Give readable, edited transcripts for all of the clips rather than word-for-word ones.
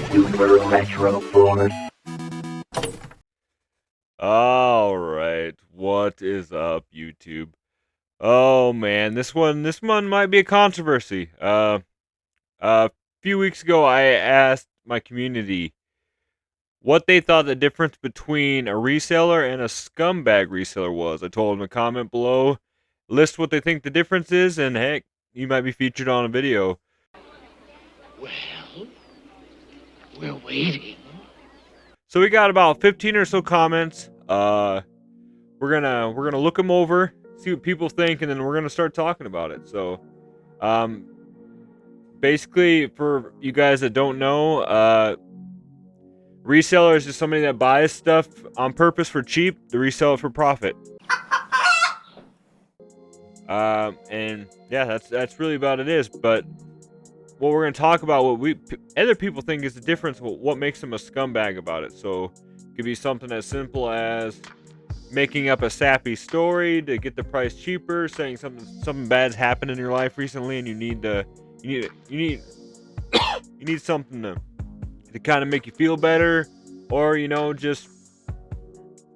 YouTuber Retro Force. Alright, what is up, YouTube? Oh man, this one might be a controversy. A few weeks ago I asked my community what they thought the difference between a reseller and a scumbag reseller was. I told them to comment below, list what they think the difference is, and heck, you might be featured on a video. Well, we're waiting. So we got about 15 or so comments. We're gonna look them over, see what people think, and then we're gonna start talking about it. So, um, basically, for you guys that don't know, reseller is just somebody that buys stuff on purpose for cheap to resell it for profit. And yeah, that's really about it is. But what we're gonna talk about, other people think is the difference, what makes them a scumbag about it. So, it could be something as simple as making up a sappy story to get the price cheaper, saying something bad's happened in your life recently and you need you need something to kind of make you feel better, or just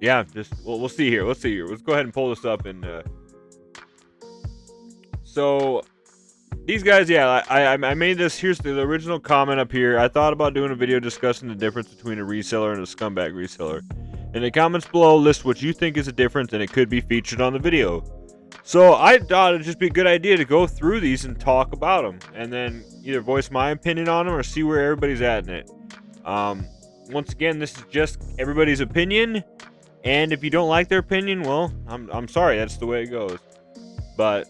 we'll see here. Let's go ahead and pull this up. And so these guys, I made this. Here's the original comment up here. I thought about doing a video discussing the difference between a reseller and a scumbag reseller. In the comments below, list what you think is a difference, and it could be featured on the video. So I thought it'd just be a good idea to go through these and talk about them, and then either voice my opinion on them or see where everybody's at in it. Once again, this is just everybody's opinion, and if you don't like their opinion, well, I'm sorry, that's the way it goes. But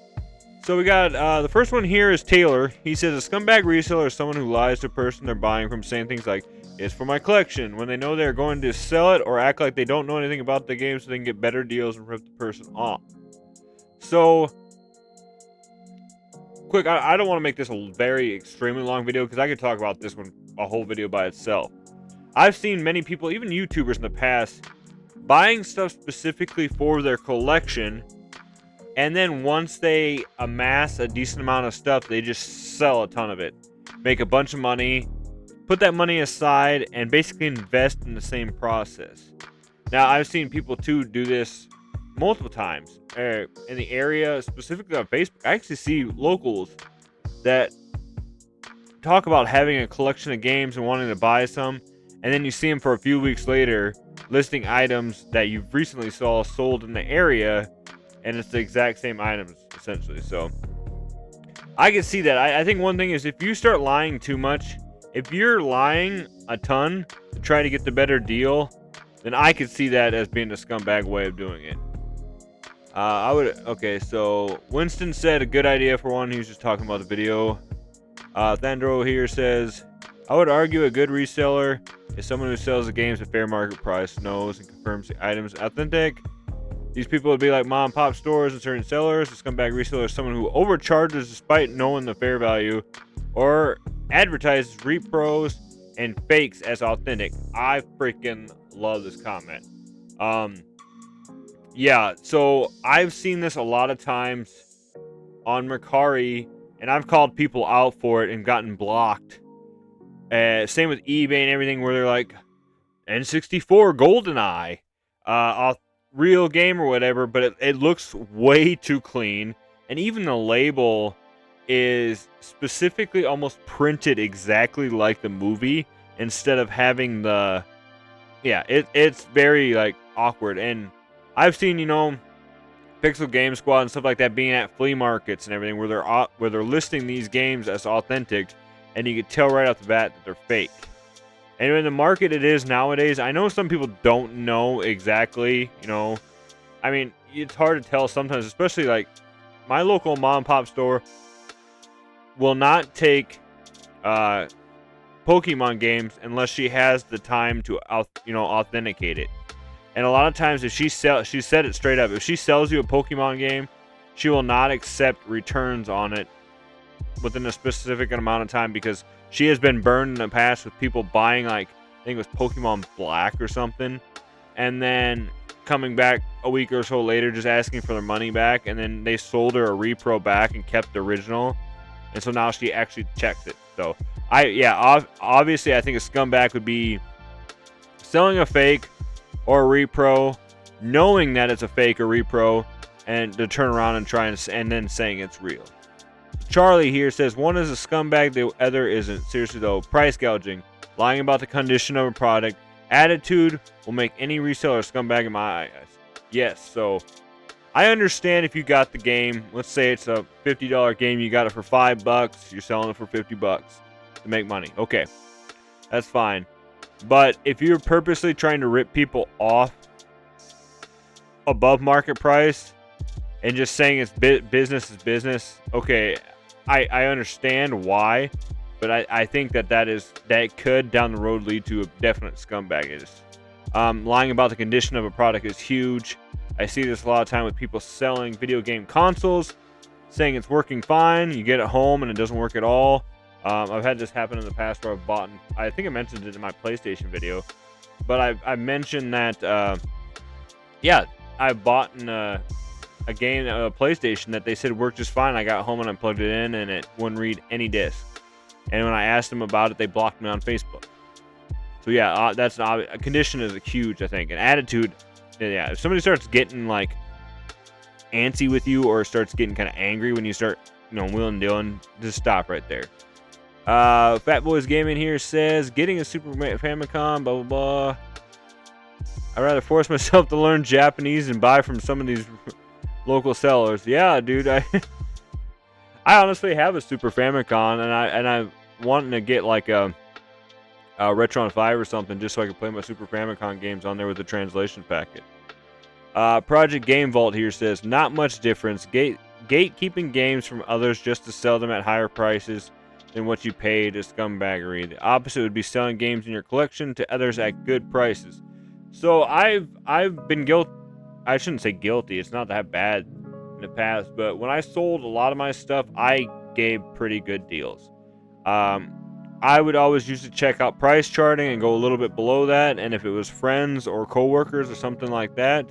so we got the first one here is Taylor. He says a scumbag reseller is someone who lies to a person they're buying from, saying things like, "It's for my collection," when they know they're going to sell it, or act like they don't know anything about the game so they can get better deals and rip the person off. So, quick, I don't want to make this a very extremely long video because I could talk about this one a whole video by itself. I've seen many people, even YouTubers in the past, buying stuff specifically for their collection, and then once they amass a decent amount of stuff, they just sell a ton of it, make a bunch of money, put that money aside, and basically invest in the same process. Now, I've seen people too do this multiple times in the area, specifically on Facebook. I actually see locals that talk about having a collection of games and wanting to buy some, and then you see them for a few weeks later listing items that you've recently saw sold in the area, and it's the exact same items essentially. So I can see that. I think one thing is, if you start lying too much, if you're lying a ton to try to get the better deal, then I could see that as being a scumbag way of doing it. Okay, so Winston said a good idea for one. He was just talking about the video. Thandro here says, I would argue a good reseller is someone who sells the games at fair market price, knows and confirms the items authentic. These people would be like mom and pop stores and certain sellers. A scumbag reseller is someone who overcharges despite knowing the fair value, or advertises repros and fakes as authentic. I freaking love this comment. Yeah, so I've seen this a lot of times on Mercari, and I've called people out for it and gotten blocked. Same with eBay and everything, where they're like, N64 GoldenEye, a real game or whatever, but it looks way too clean, and even the label is specifically almost printed exactly like the movie, instead of having the, it's very like awkward. And I've seen, Pixel Game Squad and stuff like that being at flea markets and everything, where they're listing these games as authentic, and you can tell right off the bat that they're fake. And in the market it is nowadays, I know some people don't know exactly, I mean, it's hard to tell sometimes, especially like my local mom and pop store will not take Pokemon games unless she has the time to authenticate it. And a lot of times, if she said it straight up, if she sells you a Pokemon game, she will not accept returns on it within a specific amount of time, because she has been burned in the past with people buying, like, I think it was Pokemon Black or something, and then coming back a week or so later just asking for their money back, and then they sold her a repro back and kept the original. And so now she actually checked it. So obviously I think a scumbag would be selling a fake or a repro, knowing that it's a fake or repro, and to turn around and try and then saying it's real. Charlie here says one is a scumbag, the other isn't. Seriously though, price gouging, lying about the condition of a product, attitude will make any reseller a scumbag in my eyes. Yes, so I understand if you got the game, let's say it's a $50 game, you got it for $5, you're selling it for $50 to make money. Okay, that's fine. But if you're purposely trying to rip people off above market price and just saying it's business is business, okay, I understand why, but I think that could down the road lead to a definite scumbag. Lying about the condition of a product is huge. I see this a lot of time with people selling video game consoles, saying it's working fine. You get it home and it doesn't work at all. I've had this happen in the past where I've bought, I think I mentioned it in my PlayStation video, but I mentioned that, I bought a game, a PlayStation that they said worked just fine. I got home and I plugged it in and it wouldn't read any disc. And when I asked them about it, they blocked me on Facebook. So yeah, that's a condition is huge, I think. An attitude, yeah, if somebody starts getting like antsy with you or starts getting kind of angry when you start, wheeling and dealing, just stop right there. Fat Boys Gaming here says, getting a Super Famicom, blah, blah, blah. I'd rather force myself to learn Japanese and buy from some of these local sellers. Yeah, dude, I honestly have a Super Famicom, and I wanting to get like a Retron 5 or something just so I can play my Super Famicom games on there with the translation packet. Project Game Vault here says, not much difference. Gatekeeping games from others just to sell them at higher prices than what you paid is scumbaggery. The opposite would be selling games in your collection to others at good prices. So I've been guilty. I shouldn't say guilty. It's not that bad in the past, but when I sold a lot of my stuff, I gave pretty good deals. I would always usually check out price charting and go a little bit below that, and if it was friends or coworkers or something like that,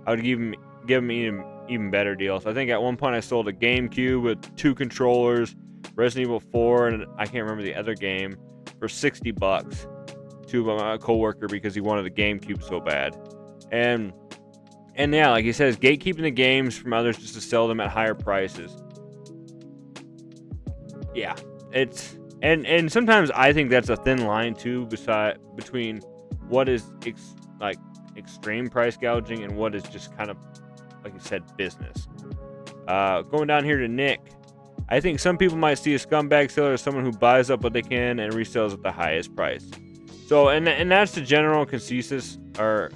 I would give them even better deals. I think at one point I sold a GameCube with 2 controllers, Resident Evil 4, and I can't remember the other game, for $60 to my coworker because he wanted the GameCube so bad. And yeah, like he says, gatekeeping the games from others just to sell them at higher prices. Yeah, it's and sometimes I think that's a thin line too, between what is extreme price gouging and what is just kind of, like you said, business. Going down here to Nick, I think some people might see a scumbag seller as someone who buys up what they can and resells at the highest price. So and that's the general consensus or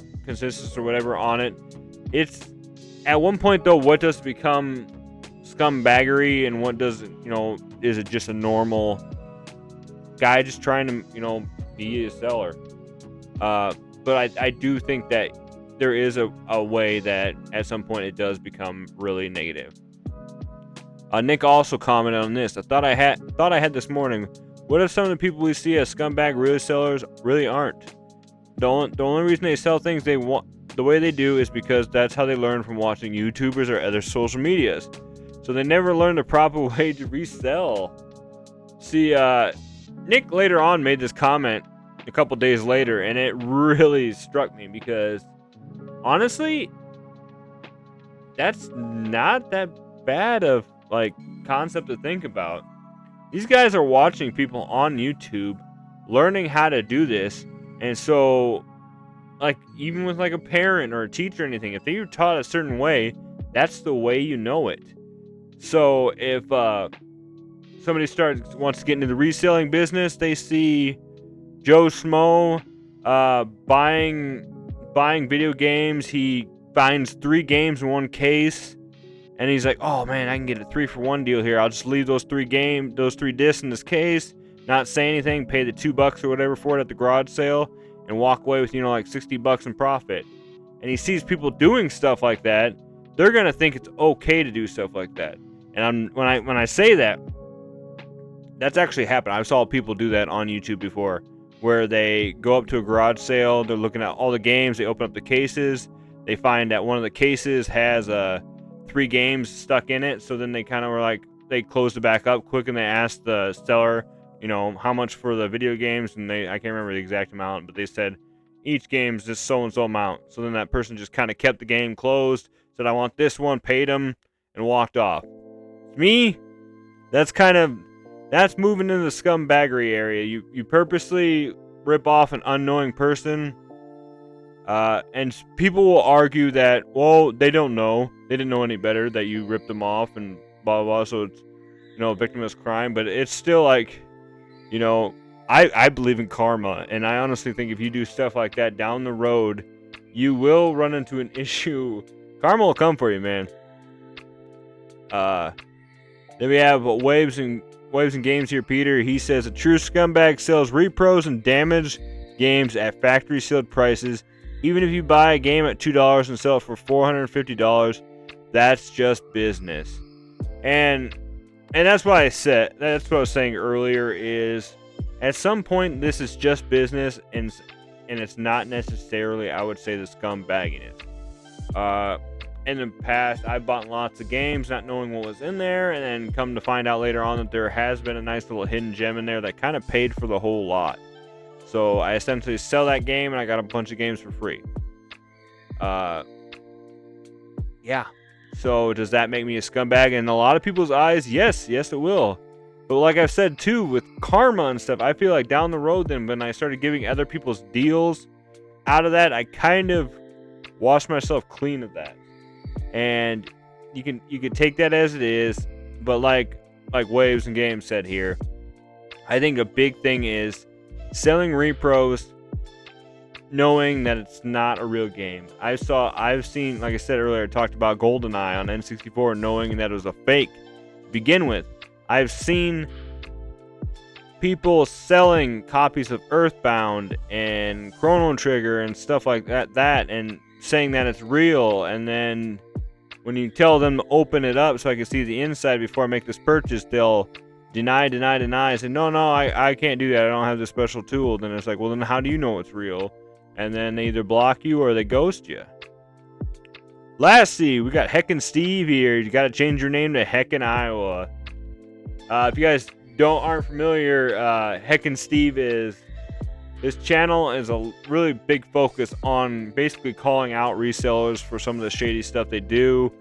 whatever on it. It's at one point though, what does become scumbaggery and what does is it just a normal guy just trying to be a seller? But I do think that there is a way that at some point it does become really negative. Nick also commented on this. I thought I had this morning. What if some of the people we see as scumbag resellers really aren't? The only reason they sell things they want the way they do is because that's how they learn from watching YouTubers or other social medias. So they never learn the proper way to resell. See, Nick later on made this comment a couple days later, and it really struck me because honestly, that's not that bad of concept to think about. These guys are watching people on YouTube learning how to do this, and so even with a parent or a teacher or anything, if they were taught a certain way, that's the way you know it. So if somebody wants to get into the reselling business, they see Joe Schmo buying video games. He finds 3 games in one case, and he's like, "Oh man, I can get a 3-for-1 deal here. I'll just leave those 3 discs in this case, not say anything, pay the $2 or whatever for it at the garage sale, and walk away with $60 in profit." And he sees people doing stuff like that, they're gonna think it's okay to do stuff like that. And when I say that, that's actually happened. I saw people do that on YouTube before, where they go up to a garage sale, they're looking at all the games, they open up the cases, they find that one of the cases has 3 games stuck in it, so then they kind of were like, they closed it back up quick, and they asked the seller, how much for the video games, and I can't remember the exact amount, but they said each game's just so and so amount. So then that person just kind of kept the game closed, said I want this one, paid them, and walked off. Me, that's moving into the scumbaggery area. You purposely rip off an unknowing person, and people will argue that, well, they don't know, they didn't know any better, that you ripped them off and blah blah blah. So it's a victimless crime, but it's still like, I believe in karma, and I honestly think if you do stuff like that down the road, you will run into an issue. Karma will come for you, man. Then we have Waves and Games here, Peter. He says a true scumbag sells repros and damaged games at factory sealed prices. Even if you buy a game at $2 and sell it for $450, that's just business. And that's what I said. That's what I was saying earlier. Is at some point this is just business, and it's not necessarily, I would say, the scumbagging is. In the past, I bought lots of games not knowing what was in there, and then come to find out later on that there has been a nice little hidden gem in there that kind of paid for the whole lot. So I essentially sell that game, and I got a bunch of games for free. Yeah. So does that make me a scumbag? In a lot of people's eyes, yes, it will. But like I've said too, with karma and stuff, I feel like down the road, then when I started giving other people's deals out of that, I kind of washed myself clean of that. And you can take that as it is, but like Waves and Games said here, I think a big thing is selling repros, knowing that it's not a real game. I've seen, like I said earlier, I talked about GoldenEye on N64, knowing that it was a fake to begin with. I've seen people selling copies of Earthbound and Chrono Trigger and stuff like that, and saying that it's real, and then when you tell them to open it up so I can see the inside before I make this purchase, they'll deny, say, no, I can't do that, I don't have this special tool. Then it's like, well, then how do you know it's real? And then they either block you or they ghost you. Lastly, we got Heckin' Steve here. You got to change your name to Heckin' Iowa. If you guys aren't familiar, Heckin' Steve his channel is a really big focus on basically calling out resellers for some of the shady stuff they do.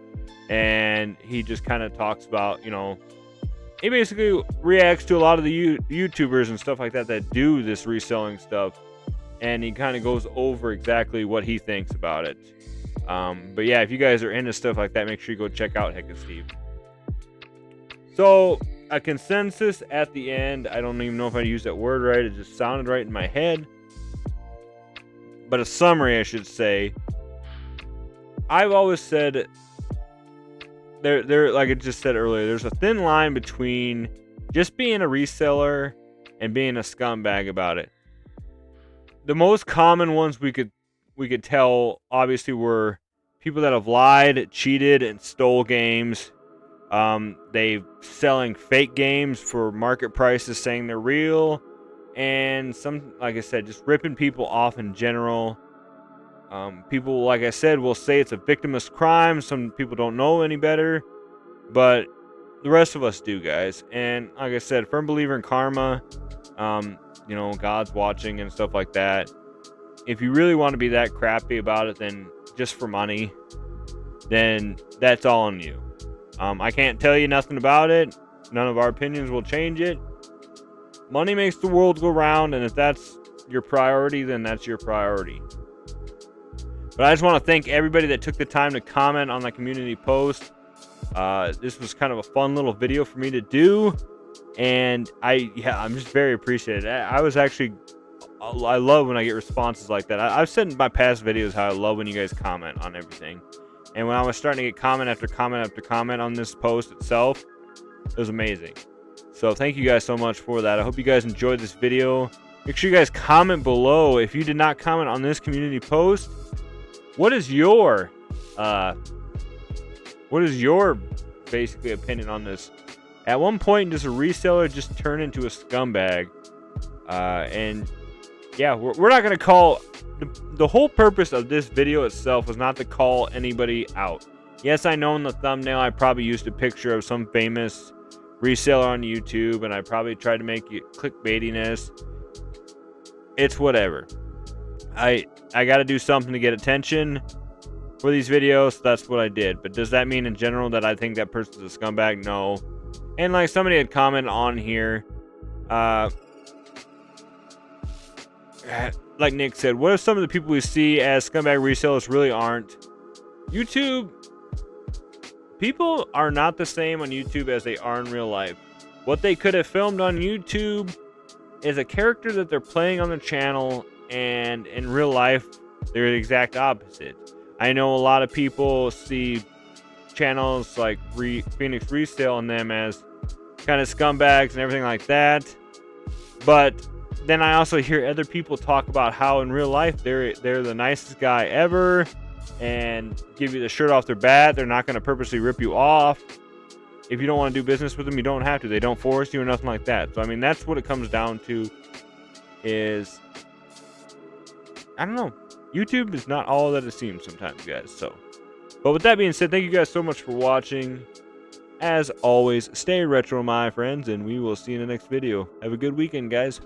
And he just kind of talks about, he basically reacts to a lot of the YouTubers and stuff like that do this reselling stuff. And he kind of goes over exactly what he thinks about it. But yeah, if you guys are into stuff like that, make sure you go check out Heckin' Steve. So, a consensus at the end. I don't even know if I used that word right. It just sounded right in my head. But a summary, I should say. I've always said, there, like I just said earlier, there's a thin line between just being a reseller and being a scumbag about it. The most common ones we could tell, obviously, were people that have lied, cheated, and stole games. They selling fake games for market prices, saying they're real, and some, like I said, just ripping people off in general. People, like I said, will say it's a victimless crime. Some people don't know any better, but the rest of us do, guys. And like I said, firm believer in karma. God's watching and stuff like that. If you really want to be that crappy about it, then just for money, then that's all on you. I can't tell you nothing about it. None of our opinions will change it. Money makes the world go round, and if that's your priority, then that's your priority. But I just want to thank everybody that took the time to comment on the community post. This was kind of a fun little video for me to do, and I'm just very appreciative. I love when I get responses like that. I've said in my past videos how I love when you guys comment on everything. And when I was starting to get comment after comment after comment on this post itself, it was amazing. So thank you guys so much for that. I hope you guys enjoyed this video. Make sure you guys comment below. If you did not comment on this community post, what is your basically opinion on this? At one point, does a reseller just turn into a scumbag? And yeah, we're not going to call... The whole purpose of this video itself was not to call anybody out. Yes, I know in the thumbnail I probably used a picture of some famous reseller on YouTube, and I probably tried to make it clickbaitiness. It's whatever. I got to do something to get attention for these videos, so that's what I did. But does that mean in general that I think that person's a scumbag? No. And like somebody had commented on here, like Nick said, what if some of the people we see as scumbag resellers really aren't? YouTube, people are not the same on YouTube as they are in real life. What they could have filmed on YouTube is a character that they're playing on the channel, and in real life, they're the exact opposite. I know a lot of people see channels like Phoenix Resale and them as kind of scumbags and everything like that. But then I also hear other people talk about how in real life they're the nicest guy ever and give you the shirt off their bat. They're not going to purposely rip you off. If you don't want to do business with them, you don't have to. They don't force you or nothing like that. So I mean, that's what it comes down to. Is I don't know. YouTube is not all that it seems sometimes, guys. So, but with that being said, thank you guys so much for watching. As always, stay retro, my friends, and we will see you in the next video. Have a good weekend, guys.